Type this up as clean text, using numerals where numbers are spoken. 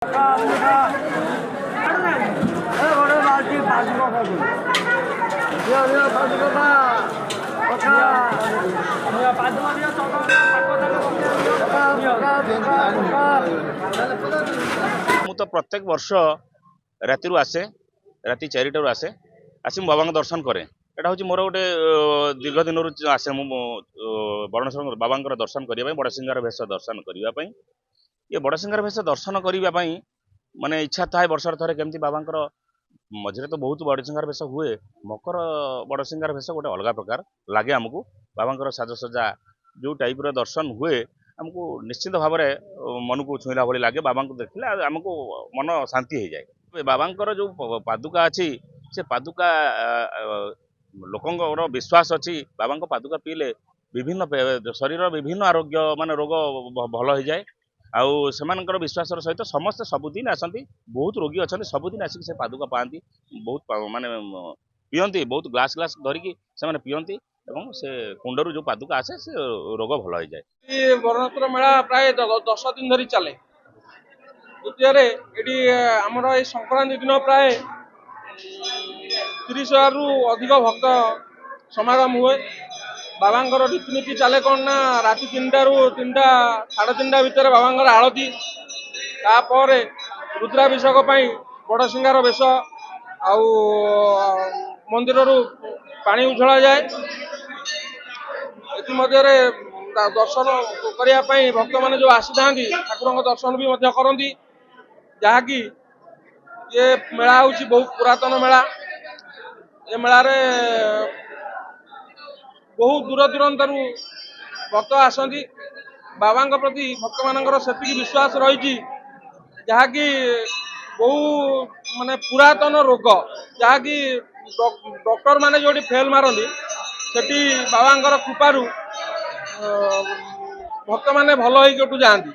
ମୁଁ ତ ପ୍ରତ୍ୟେକ ବର୍ଷ ରାତିରୁ ଆସେ, ରାତି 4টাରୁ ଆସି ବାବାଙ୍କ ଦର୍ଶନ କରେ। ଏଟା ହଉଛି ମୋର ଗୋଟେ ଦୀର୍ଘ ଦିନରୁ ଆସେ ମୁଁ ବରୁଣେଶ୍ୱର ବାବାଙ୍କର ଦର୍ଶନ କରିବା ପାଇଁ, ବଡ଼ସିଂହାର ବେଶ ଦର୍ଶନ କରିବା ପାଇଁ। ଏ ବଡ଼ସିଂହାର ବେଶ ଦର୍ଶନ କରିବା ପାଇଁ ମାନେ ଇଚ୍ଛା ଥାଏ ବର୍ଷର ଥରେ କେମିତି ବାବାଙ୍କର ମଝିରେ ତ ବହୁତ ବଡ଼ସିଂହାର ବେଶ ହୁଏ, ମକର ବଡ଼ସିଂହାର ବେଶ ଗୋଟେ ଅଲଗା ପ୍ରକାର ଲାଗେ ଆମକୁ। ବାବାଙ୍କର ସାଜସଜ୍ଜା ଯୋଉ ଟାଇପର ଦର୍ଶନ ହୁଏ ଆମକୁ ନିଶ୍ଚିତ ଭାବରେ ମନକୁ ଛୁଇଁଲା ଭଳି ଲାଗେ। ବାବାଙ୍କୁ ଦେଖିଲେ ଆମକୁ ମନ ଶାନ୍ତି ହେଇଯାଏ। ବାବାଙ୍କର ଯୋଉ ପାଦୁକା ଅଛି ସେ ପାଦୁକା ଲୋକଙ୍କର ବିଶ୍ୱାସ ଅଛି ବାବାଙ୍କ ପାଦୁକା ପିଇଲେ ବିଭିନ୍ନ ଶରୀରର ବିଭିନ୍ନ ଆରୋଗ୍ୟ ମାନେ ରୋଗ ଭଲ ହେଇଯାଏ। ଆଉ ସେମାନଙ୍କର ବିଶ୍ୱାସର ସହିତ ସମସ୍ତେ ସବୁଦିନ ଆସନ୍ତି, ବହୁତ ରୋଗୀ ଅଛନ୍ତି ସବୁଦିନ ଆସିକି ସେ ପାଦୁକା ପାଆନ୍ତି, ବହୁତ ମାନେ ପିଅନ୍ତି, ବହୁତ ଗ୍ଲାସ ଗ୍ଲାସ ଧରିକି ସେମାନେ ପିଅନ୍ତି ଏବଂ ସେ କୁଣ୍ଡରୁ ଯୋଉ ପାଦୁକା ଆସେ ସେ ରୋଗ ଭଲ ହେଇଯାଏ। ବରୁଣେଶ୍ୱର ମେଳା ପ୍ରାୟ 10 ଦିନ ଧରି ଚାଲେ। ଦ୍ୱିତୀୟରେ ଏଠି ଆମର ଏଇ ସଂକ୍ରାନ୍ତି ଦିନ ପ୍ରାୟ 30,000ରୁ ଅଧିକ ଭକ୍ତ ସମାଗମ ହୁଏ। ବାବାଙ୍କର ରୀତିନୀତି ଚାଲେ କ'ଣ ନା ରାତି 3ଟାରୁ 3ଟା ସାଢ଼େ 3ଟା ଭିତରେ ବାବାଙ୍କର ଆଳତି, ତାପରେ ରୁଦ୍ରାଭିଷେକ ପାଇଁ ବଡ଼ସିଂହାର ବେଶ ଆଉ ମନ୍ଦିରରୁ ପାଣି ଉଝଳାଯାଏ। ଏଥିମଧ୍ୟରେ ଦର୍ଶନ କରିବା ପାଇଁ ଭକ୍ତମାନେ ଯୋଉ ଆସିଥାନ୍ତି ଠାକୁରଙ୍କ ଦର୍ଶନ ବି ମଧ୍ୟ କରନ୍ତି। ଯାହାକି ଏ ମେଳା ହେଉଛି ବହୁତ ପୁରାତନ ମେଳା। ଏ ମେଳାରେ ବହୁ ଦୂର ଦୂରାନ୍ତରୁ ଭକ୍ତ ଆସନ୍ତି। ବାବାଙ୍କ ପ୍ରତି ଭକ୍ତମାନଙ୍କର ସେତିକି ବିଶ୍ୱାସ ରହିଛି, ଯାହାକି ବହୁ ମାନେ ପୁରାତନ ରୋଗ ଯାହାକି ଡକ୍ଟର ମାନେ ଯୋଉଠି ଫେଲ ମାରନ୍ତି ସେଠି ବାବାଙ୍କର କୃପାରୁ ଭକ୍ତମାନେ ଭଲ ହେଇକି ଏଠୁ ଯାଆନ୍ତି।